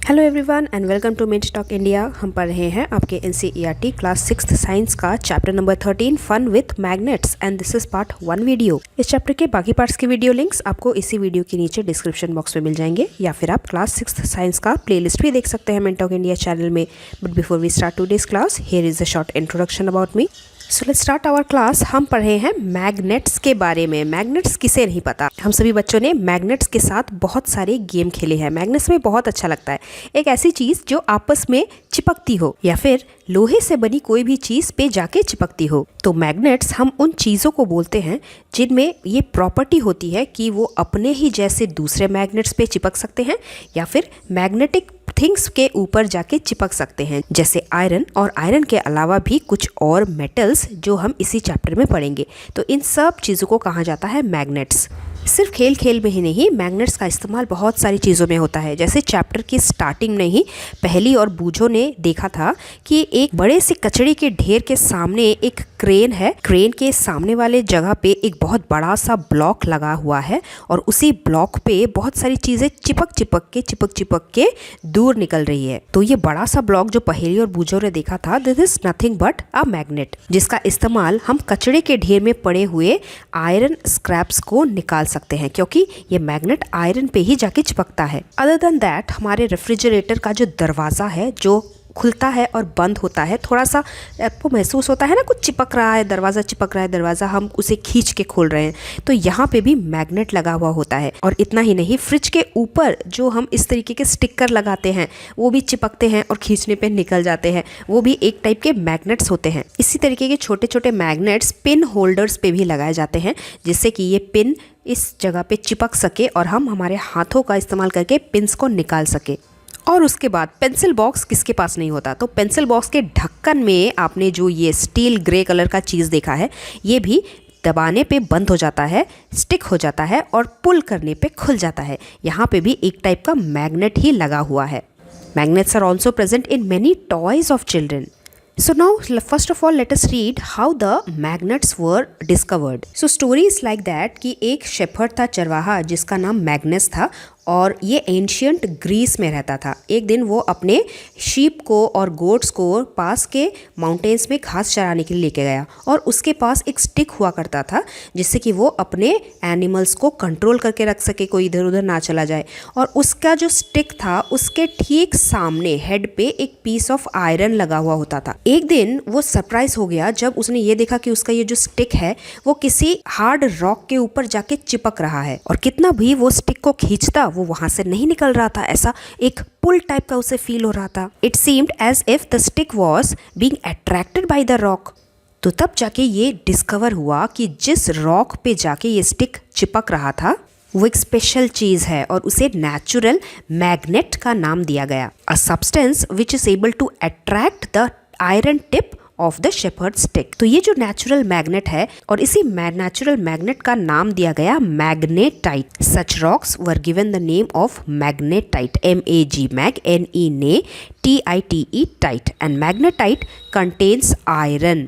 Hello everyone and welcome to mid talk India. हम पढ़ रहे हैं आपके एनसीईआरटी क्लास 6th साइंस का chapter number 13 fun with magnets and this is part 1 video. इस chapter के बाकी पार्ट्स के वीडियो लिंक्स आपको इसी वीडियो के नीचे डिस्क्रिप्शन बॉक्स में मिल जाएंगे या फिर आप क्लास 6th साइंस का प्लेलिस्ट भी देख सकते हैं मिड टॉक इंडिया चैनल में। But before we start today's class, here is a short introduction about me. So let's start our class. हम पढ़ रहे हैं मैग्नेट्स के बारे में। मैग्नेट्स किसे नहीं पता, हम सभी बच्चों ने मैग्नेट्स के साथ बहुत सारे गेम खेले हैं। मैग्नेट्स में बहुत अच्छा लगता है, एक ऐसी चीज़ जो आपस में चिपकती हो या फिर लोहे से बनी कोई भी चीज़ पे जाके चिपकती हो। तो मैग्नेट्स हम उन चीज़ों को बोलते हैं जिनमें ये प्रॉपर्टी होती है कि वो अपने ही जैसे दूसरे मैग्नेट्स पे चिपक सकते हैं या फिर मैग्नेटिक थिंग्स के ऊपर जाके चिपक सकते हैं, जैसे आयरन और आयरन के अलावा भी कुछ और मेटल्स जो हम इसी चैप्टर में पढ़ेंगे। तो इन सब चीज़ों को कहा जाता है मैग्नेट्स। सिर्फ खेल खेल में ही नहीं, मैग्नेट्स का इस्तेमाल बहुत सारी चीज़ों में होता है। जैसे चैप्टर की स्टार्टिंग में ही पहली और बूझो ने देखा था कि एक बड़े से कचड़े के ढेर के सामने एक क्रेन है। क्रेन के सामने वाले जगह पे एक बहुत बड़ा सा ब्लॉक लगा हुआ है और उसी ब्लॉक पे बहुत सारी चीज़ें चिपक के दूर निकल रही है। तो ये बड़ा सा ब्लॉक जो पहेली और बूझो ने देखा था, this is nothing but a magnet, जिसका इस्तेमाल हम कचड़े के ढेर में पड़े हुए आयरन स्क्रैप्स को निकाल सकते हैं, क्योंकि ये मैग्नेट आयरन पे ही जाके चिपकता है। अदर देन दैट, हमारे रेफ्रिजरेटर का जो दरवाज़ा है जो खुलता है और बंद होता है, थोड़ा सा आपको महसूस होता है ना, कुछ चिपक रहा है दरवाज़ा, चिपक रहा है दरवाज़ा, हम उसे खींच के खोल रहे हैं, तो यहाँ पे भी मैग्नेट लगा हुआ होता है। और इतना ही नहीं, फ्रिज के ऊपर जो हम इस तरीके के स्टिकर लगाते हैं वो भी चिपकते हैं और खींचने पे निकल जाते हैं, वो भी एक टाइप के मैग्नेट्स होते हैं। इसी तरीके के छोटे छोटे मैग्नेट्स पिन होल्डर्स पे भी लगाए जाते हैं, जिससे कि ये पिन इस जगह पे चिपक सके और हम हमारे हाथों का इस्तेमाल करके पिन्स को निकाल सके। और उसके बाद पेंसिल बॉक्स किसके पास नहीं होता, तो पेंसिल बॉक्स के ढक्कन में आपने जो ये स्टील ग्रे कलर का चीज़ देखा है, ये भी दबाने पे बंद हो जाता है, स्टिक हो जाता है और पुल करने पे खुल जाता है। यहाँ पे भी एक टाइप का मैग्नेट ही लगा हुआ है। Magnets are also present in many toys of children. So now first of all let us read how the magnets were discovered. So story is like that कि एक शेफर्ड था, चरवाहा, जिसका नाम मैग्नस था और ये एंशियंट ग्रीस में रहता था। एक दिन वो अपने शीप को और गोट्स को पास के माउंटेन्स में घास चराने के लिए लेके गया और उसके पास एक स्टिक हुआ करता था, जिससे कि वो अपने एनिमल्स को कंट्रोल करके रख सके, कोई इधर उधर ना चला जाए। और उसका जो स्टिक था उसके ठीक सामने हेड पे एक पीस ऑफ आयरन लगा हुआ होता था। एक दिन वो सरप्राइज हो गया जब उसने ये देखा कि उसका ये जो स्टिक है वो किसी हार्ड रॉक के ऊपर जाके चिपक रहा है और कितना भी वो स्टिक को खींचता वो वहां से नहीं निकल रहा था। ऐसा एक पुल टाइप का उसे फील हो रहा था। It seemed as if the stick was being attracted by the rock. तो तब जाके ये डिस्कवर हुआ कि जिस रॉक पे जाके ये स्टिक चिपक रहा था वो एक स्पेशल चीज है और उसे नेचुरल मैग्नेट का नाम दिया गया। A substance which is able to attract the iron tip of the shepherd stick. तो ये जो नेचुरल मैग्नेट है और इसी नेचुरल मैग्नेट का नाम दिया गया magnetite. Such rocks were given the name of magnetite, MAG mag NE ne TITE tite, and magnetite contains iron.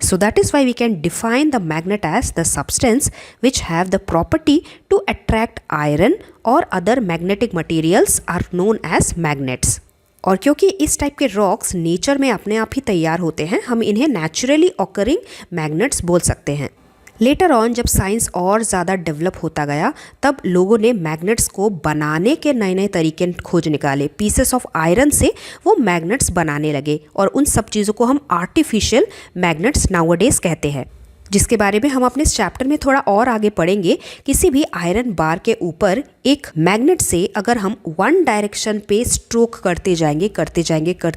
So that is why we can define the magnet as the substance which have the property to attract iron or other magnetic materials are known as magnets. और क्योंकि इस type के rocks nature में अपने आप ही तैयार होते हैं, हम इन्हें नेचुरली ऑकरिंग मैग्नेट्स बोल सकते हैं। लेटर ऑन जब साइंस और ज़्यादा डेवलप होता गया तब लोगों ने मैग्नेट्स को बनाने के नए नए तरीके खोज निकाले। पीसेस ऑफ आयरन से वो मैग्नेट्स बनाने लगे और उन सब चीज़ों को हम आर्टिफिशियल मैग्नेट्स नाउअडेज कहते हैं, जिसके बारे में हम अपने इस चैप्टर में थोड़ा और आगे पढ़ेंगे। किसी भी आयरन बार के ऊपर एक मैग्नेट से अगर हम वन डायरेक्शन पे स्ट्रोक करते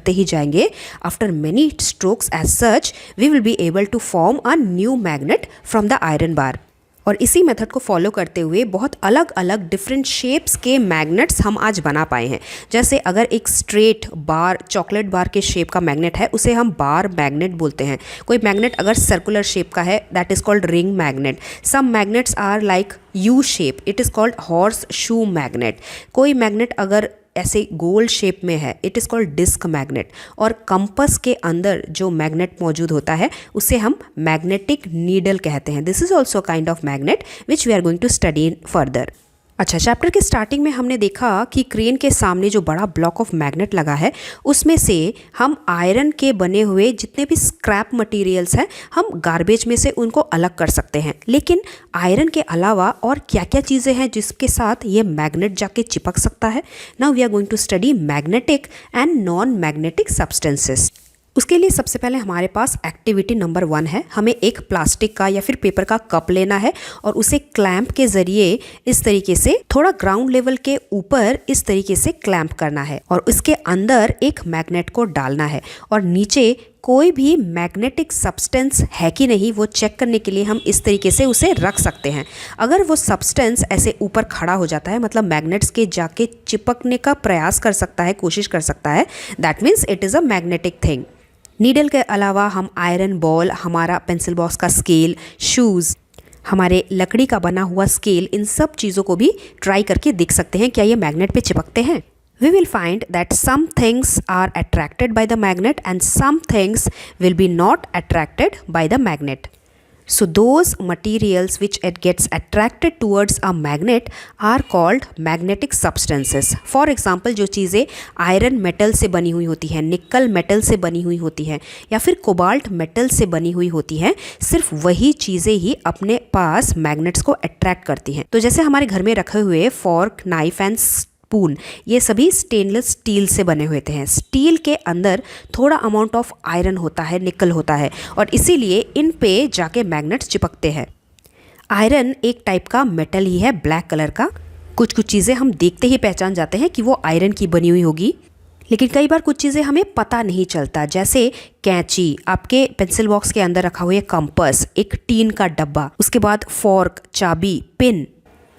ही जाएंगे, after many strokes as such we will be able to form a new magnet from the iron bar. और इसी मेथड को फॉलो करते हुए बहुत अलग अलग डिफरेंट शेप्स के मैग्नेट्स हम आज बना पाए हैं। जैसे अगर एक स्ट्रेट बार, चॉकलेट बार के शेप का मैग्नेट है, उसे हम बार मैग्नेट बोलते हैं। कोई मैग्नेट अगर सर्कुलर शेप का है, that is called ring magnet. Some magnets are like U shape, it is called horseshoe magnet. कोई मैग्नेट अगर ऐसे गोल शेप में है, it is called disc magnet. और कंपस के अंदर जो मैग्नेट मौजूद होता है उसे हम मैग्नेटिक नीडल कहते हैं। This is also kind of magnet which we are going to study in further. अच्छा, चैप्टर के स्टार्टिंग में हमने देखा कि क्रेन के सामने जो बड़ा ब्लॉक ऑफ मैग्नेट लगा है उसमें से हम आयरन के बने हुए जितने भी स्क्रैप मटेरियल्स हैं हम गार्बेज में से उनको अलग कर सकते हैं। लेकिन आयरन के अलावा और क्या क्या चीज़ें हैं जिसके साथ ये मैग्नेट जाके चिपक सकता है? Now we are going to study magnetic and non magnetic substances. उसके लिए सबसे पहले हमारे पास एक्टिविटी नंबर 1 है। हमें एक प्लास्टिक का या फिर पेपर का कप लेना है और उसे क्लैंप के ज़रिए इस तरीके से थोड़ा ग्राउंड लेवल के ऊपर इस तरीके से क्लैंप करना है और उसके अंदर एक मैग्नेट को डालना है और नीचे कोई भी मैग्नेटिक सब्सटेंस है कि नहीं वो चेक करने के लिए हम इस तरीके से उसे रख सकते हैं। अगर वो सब्सटेंस ऐसे ऊपर खड़ा हो जाता है, मतलब मैग्नेट्स के जाके चिपकने का प्रयास कर सकता है, कोशिश कर सकता है, that means it is a magnetic thing. Needle के अलावा हम आयरन बॉल, हमारा पेंसिल बॉक्स का स्केल, शूज़, हमारे लकड़ी का बना हुआ स्केल, इन सब चीज़ों को भी ट्राई करके देख सकते हैं क्या ये मैग्नेट पे चिपकते हैं। We will find that some things are attracted by the magnet and some things will be not attracted by the magnet. So those materials which it gets attracted towards a magnet are called magnetic substances. For example, जो चीज़ें iron metal से बनी हुई होती हैं, nickel metal से बनी हुई होती हैं या फिर कोबाल्ट मेटल से बनी हुई होती हैं, सिर्फ वही चीज़ें ही अपने पास मैग्नेट्स को अट्रैक्ट करती हैं। तो जैसे हमारे घर में रखे हुए फॉर्क, नाइफ एंड स्पून, ये सभी स्टेनलेस स्टील से बने हुए हैं। स्टील के अंदर थोड़ा अमाउंट ऑफ आयरन होता है, निकल होता है और इसीलिए इन पे जाके मैग्नेट्स चिपकते हैं। आयरन एक टाइप का मेटल ही है, ब्लैक कलर का। कुछ कुछ चीज़ें हम देखते ही पहचान जाते हैं कि वो आयरन की बनी हुई होगी, लेकिन कई बार कुछ चीज़ें हमें पता नहीं चलता। जैसे कैंची, आपके पेंसिल बॉक्स के अंदर रखा हुआ है कंपास, एक टीन का डब्बा, उसके बाद फॉर्क, चाबी, pin,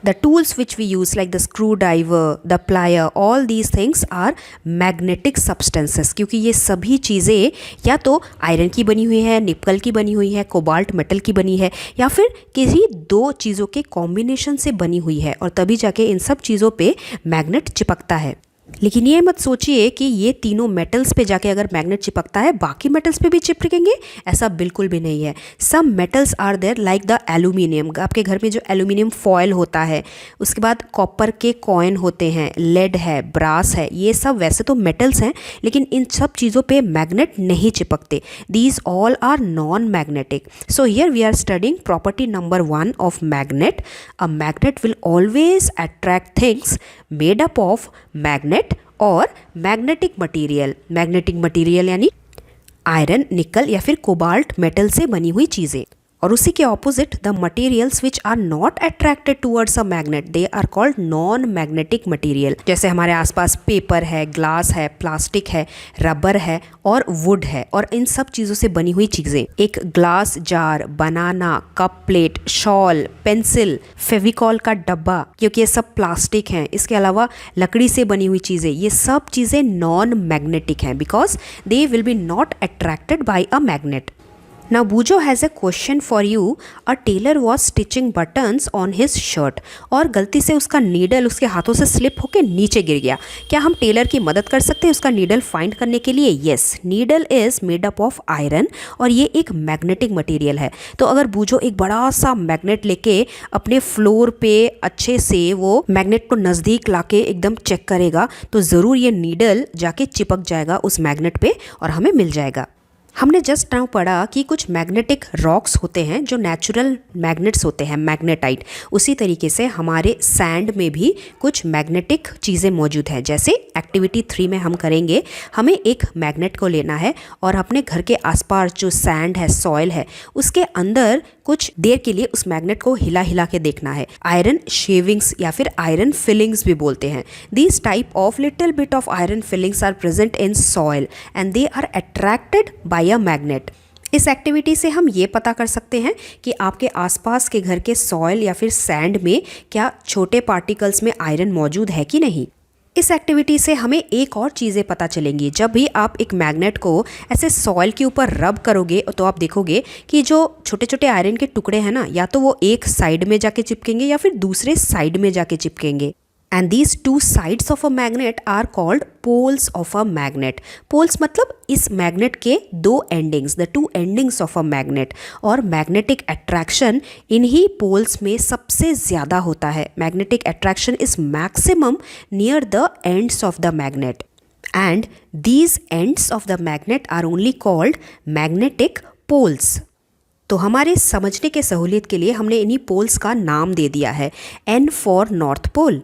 the tools which we use like the screwdriver, the plier, all these things are magnetic substances, क्योंकि ये सभी चीज़ें या तो आयरन की बनी हुई है, निकल की बनी हुई है, कोबाल्ट मेटल की बनी है या फिर किसी दो चीज़ों के कॉम्बिनेशन से बनी हुई है और तभी जाके इन सब चीज़ों पे मैग्नेट चिपकता है। लेकिन ये मत सोचिए कि ये तीनों मेटल्स पे जाके अगर मैग्नेट चिपकता है बाकी मेटल्स पे भी चिपकेंगे, ऐसा बिल्कुल भी नहीं है। Some metals are there like the aluminium, आपके घर में जो एल्यूमिनियम फॉयल होता है, उसके बाद कॉपर के कॉइन होते हैं, लेड है, ब्रास है, ये सब वैसे तो मेटल्स हैं लेकिन इन सब चीज़ों पे मैग्नेट नहीं चिपकते। These all are non magnetic. So here we are studying property number 1 of magnet. A magnet will always attract things made up of magnet और मैग्नेटिक मटेरियल। मैग्नेटिक मटेरियल यानी आयरन, निकल या फिर cobalt metal से बनी हुई चीज़ें। और उसी के opposite the materials which are not attracted towards a magnet, they are called non magnetic material. जैसे हमारे आसपास पेपर है, ग्लास है, प्लास्टिक है, रबर है और वुड है और इन सब चीज़ों से बनी हुई चीज़ें, एक glass jar, banana, cup plate, shawl, pencil, Fevicol का डब्बा, क्योंकि ये सब प्लास्टिक हैं। इसके अलावा लकड़ी से बनी हुई चीज़ें, ये सब चीज़ें नॉन मैग्नेटिक हैं because they will be not attracted by a magnet. Now Bujo has a question for you. A tailor was stitching buttons on his shirt और गलती से उसका नीडल उसके हाथों से स्लिप होकर नीचे गिर गया। क्या हम टेलर की मदद कर सकते हैं उसका नीडल फाइंड करने के लिए? Yes, needle is made up of iron और ये एक मैग्नेटिक मटेरियल है। तो अगर बूजो एक बड़ा सा मैग्नेट लेके अपने फ्लोर पे अच्छे से वो मैग्नेट को नज़दीक लाके एकदम चेक करेगा तो ज़रूर ये नीडल जाके चिपक जाएगा उस मैग्नेट पे और हमें मिल जाएगा। हमने जस्ट नाउ पढ़ा कि कुछ मैग्नेटिक रॉक्स होते हैं जो नेचुरल मैग्नेट्स होते हैं, मैग्नेटाइट। उसी तरीके से हमारे सैंड में भी कुछ मैग्नेटिक चीज़ें मौजूद हैं। जैसे एक्टिविटी 3 में हम करेंगे, हमें एक मैग्नेट को लेना है और अपने घर के आसपास जो सैंड है, सॉइल है, उसके अंदर कुछ देर के लिए उस मैग्नेट को हिला हिला के देखना है। आयरन शेविंग्स या फिर आयरन फिलिंग्स भी बोलते हैं। These type of little bit of iron filings are present in soil and they are attracted by a magnet. इस एक्टिविटी से हम ये पता कर सकते हैं कि आपके आसपास के घर के सॉइल या फिर सैंड में क्या छोटे पार्टिकल्स में आयरन मौजूद है कि नहीं। इस एक्टिविटी से हमें एक और चीज़ें पता चलेंगी। जब भी आप एक मैग्नेट को ऐसे सॉइल के ऊपर रब करोगे तो आप देखोगे कि जो छोटे छोटे आयरन के टुकड़े हैं ना, या तो वो एक साइड में जाके चिपकेंगे या फिर दूसरे साइड में जाके चिपकेंगे। And these two sides of a magnet are called poles of a magnet. Poles मतलब इस मैग्नेट के दो endings, the two endings of a magnet. और मैग्नेटिक अट्रैक्शन इन्हीं पोल्स में सबसे ज़्यादा होता है। Magnetic attraction is maximum near the ends of the magnet and these ends of the magnet are only called magnetic poles. तो हमारे समझने के सहूलियत के लिए हमने इन्हीं पोल्स का नाम दे दिया है, N for north pole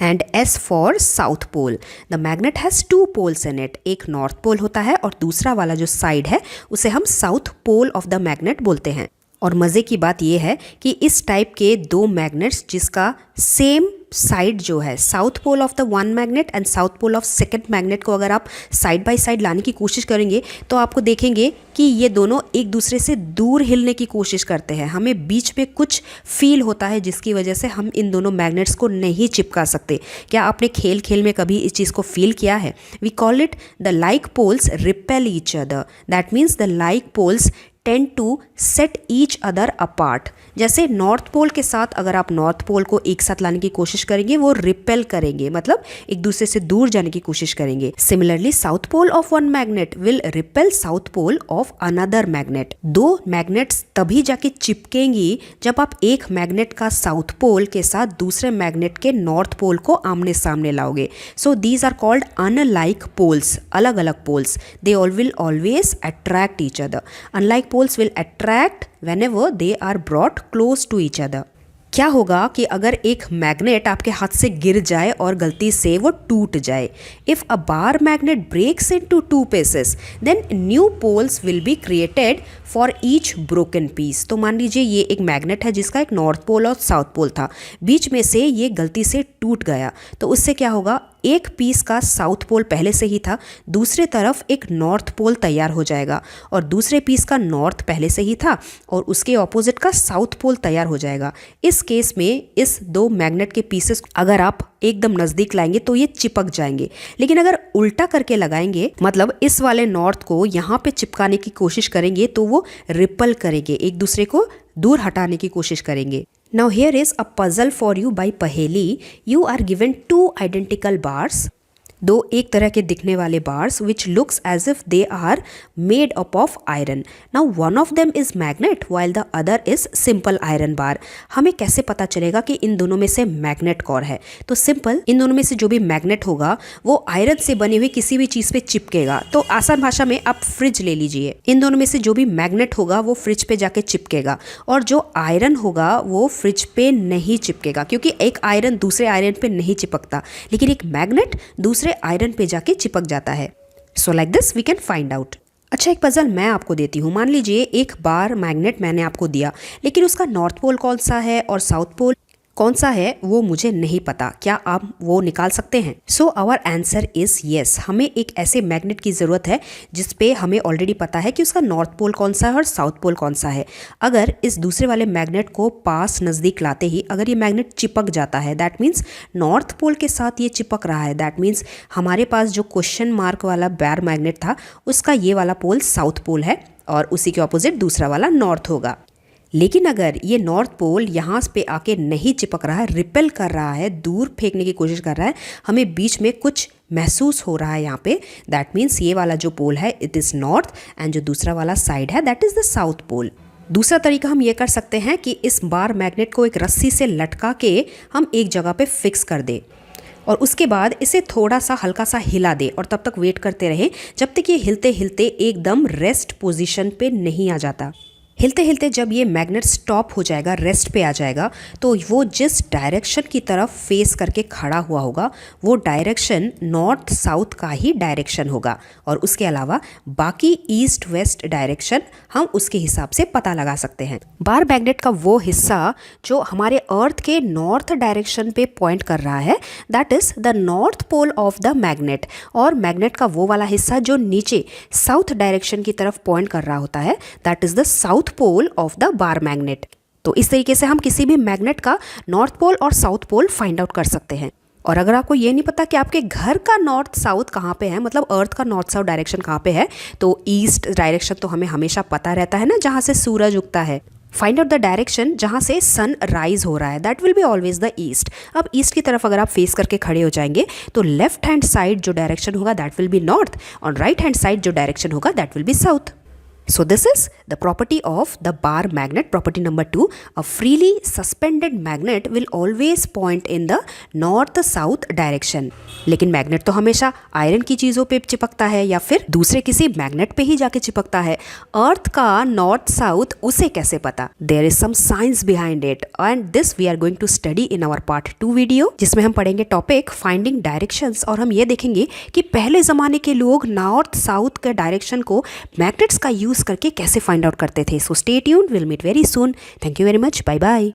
and S for south pole. The magnet has two poles in it, एक नॉर्थ पोल होता है और दूसरा वाला जो साइड है उसे हम south pole of the magnet बोलते हैं। और मज़े की बात यह है कि इस टाइप के दो मैग्नेट्स जिसका सेम साइड जो है, south pole of the one magnet and south pole of second magnet को अगर आप साइड बाय साइड लाने की कोशिश करेंगे तो आपको देखेंगे कि ये दोनों एक दूसरे से दूर हिलने की कोशिश करते हैं। हमें बीच में कुछ फील होता है जिसकी वजह से हम इन दोनों मैग्नेट्स को नहीं चिपका सकते। क्या आपने खेल खेल में कभी इस चीज़ को फील किया है? We call it the like poles repel each other. That means the like poles tend to set each other apart. जैसे नॉर्थ पोल के साथ अगर आप नॉर्थ पोल को एक साथ लाने की कोशिश करेंगे वो रिपेल करेंगे, मतलब एक दूसरे से दूर जाने की कोशिश करेंगे। Similarly south pole of one magnet will repel south pole of another magnet. दो मैग्नेट्स तभी जाके चिपकेंगी जब आप एक मैग्नेट का साउथ पोल के साथ दूसरे मैग्नेट के नॉर्थ पोल को आमने सामने लाओगे। So these are called unlike poles, अलग अलग poles. They all will always attract each other. Unlike poles will attract whenever they are brought close to each other। क्या होगा कि अगर एक मैग्नेट आपके हाथ से गिर जाए और गलती से वो टूट जाए, if a bar magnet breaks into two pieces then new poles will be created for each broken piece. तो मान लीजिए ये एक मैग्नेट है जिसका एक नॉर्थ पोल और साउथ पोल था, बीच में से ये गलती से टूट गया, तो उससे क्या होगा, एक पीस का साउथ पोल पहले से ही था, दूसरे तरफ एक नॉर्थ पोल तैयार हो जाएगा, और दूसरे पीस का नॉर्थ पहले से ही था और उसके ऑपोजिट का साउथ पोल तैयार हो जाएगा। इस केस में इस दो मैग्नेट के पीसेस अगर आप एकदम नज़दीक लाएंगे तो ये चिपक जाएंगे, लेकिन अगर उल्टा करके लगाएंगे, मतलब इस वाले नॉर्थ को यहाँ पे चिपकाने की कोशिश करेंगे तो वो रिपल करेंगे, एक दूसरे को दूर हटाने की कोशिश करेंगे। Now here is a puzzle for you by पहेली। You are given two identical bars, दो एक तरह के दिखने वाले bars which looks as if they are made up of iron. Now one of them is magnet while the other is simple iron bar. हमें कैसे पता चलेगा कि इन दोनों में से मैग्नेट कौन है? तो सिंपल, इन दोनों में से जो भी मैग्नेट होगा वो आयरन से बनी हुई किसी भी चीज़ पे चिपकेगा। तो आसान भाषा में आप फ्रिज ले लीजिए, इन दोनों में से जो भी मैग्नेट होगा वो फ्रिज पे जाके चिपकेगा और जो आयरन होगा वो फ्रिज पे नहीं चिपकेगा, क्योंकि एक आयरन दूसरे आयरन पे नहीं चिपकता, लेकिन एक मैग्नेट दूसरे आयरन पे जाके चिपक जाता है। So like this we can find out. अच्छा, एक पजल मैं आपको देती हूँ। मान लीजिए एक बार मैग्नेट मैंने आपको दिया, लेकिन उसका नॉर्थ पोल कौन सा है और साउथ पोल कौन सा है वो मुझे नहीं पता। क्या आप वो निकाल सकते हैं? So our answer is yes. हमें एक ऐसे मैग्नेट की ज़रूरत है जिस पे हमें ऑलरेडी पता है कि उसका नॉर्थ पोल कौन सा है और साउथ पोल कौन सा है। अगर इस दूसरे वाले मैग्नेट को पास नज़दीक लाते ही अगर ये मैग्नेट चिपक जाता है, दैट मीन्स नॉर्थ पोल के साथ ये चिपक रहा है, दैट मीन्स हमारे पास जो क्वेश्चन मार्क वाला बार मैग्नेट था उसका ये वाला पोल साउथ पोल है और उसी के ऑपोजिट दूसरा वाला नॉर्थ होगा। लेकिन अगर ये नॉर्थ पोल यहाँ पे आके नहीं चिपक रहा है, रिपेल कर रहा है, दूर फेंकने की कोशिश कर रहा है, हमें बीच में कुछ महसूस हो रहा है यहाँ पे, दैट मीन्स ये वाला जो पोल है इट इज़ नॉर्थ एंड जो दूसरा वाला साइड है that is the south pole. दूसरा तरीका हम ये कर सकते हैं कि इस बार मैग्नेट को एक रस्सी से लटका के हम एक जगह पे फिक्स कर दें और उसके बाद इसे थोड़ा सा हल्का सा हिला दे और तब तक वेट करते रहें जब तक ये हिलते हिलते एकदम रेस्ट पोजीशन पे नहीं आ जाता। हिलते हिलते जब ये मैग्नेट स्टॉप हो जाएगा, रेस्ट पे आ जाएगा, तो वो जिस डायरेक्शन की तरफ फेस करके खड़ा हुआ होगा वो डायरेक्शन नॉर्थ साउथ का ही डायरेक्शन होगा और उसके अलावा बाकी ईस्ट वेस्ट डायरेक्शन हम उसके हिसाब से पता लगा सकते हैं। बार मैग्नेट का वो हिस्सा जो हमारे अर्थ के नॉर्थ डायरेक्शन पे पॉइंट कर रहा है that is the north pole of the magnet, और मैग्नेट का वो वाला हिस्सा जो नीचे साउथ डायरेक्शन की तरफ पॉइंट कर रहा होता है that is the south pole of the bar magnet. तो इस तरीके से हम किसी भी मैग्नेट का नॉर्थ पोल और साउथ पोल फाइंड आउट कर सकते हैं। और अगर आपको ये नहीं पता कि आपके घर का नॉर्थ साउथ कहाँ पे है, मतलब अर्थ का नॉर्थ साउथ डायरेक्शन कहाँ पे है, तो ईस्ट डायरेक्शन तो हमें हमेशा पता रहता है ना, जहाँ से सूरज उगता है। फाइंड आउट द डायरेक्शन जहाँ से सन राइज हो रहा है, that will be always the east. अब ईस्ट की तरफ अगर आप फेस करके खड़े हो जाएंगे तो लेफ्ट हैंड साइड जो डायरेक्शन होगा दैट विल बी नॉर्थ, और राइट हैंड साइड जो डायरेक्शन होगा that will be south. So this is the property of the bar magnet. Property number 2, a freely suspended magnet will always point in the north south direction. लेकिन magnet तो हमेशा iron की चीज़ों पे चिपकता है या फिर दूसरे किसी मैग्नेट पे ही जाके चिपकता है। अर्थ का नॉर्थ साउथ उसे कैसे पता? There is some science behind it and this we are going to study in our part 2 video, जिसमें हम पढ़ेंगे टॉपिक फाइंडिंग डायरेक्शंस, और हम ये देखेंगे कि पहले ज़माने के लोग नॉर्थ साउथ के डायरेक्शन को मैग्नेट्स का यूज़ करके कैसे फाइंड आउट करते थे। So stay tuned, will meet very soon. Thank you very much, bye bye.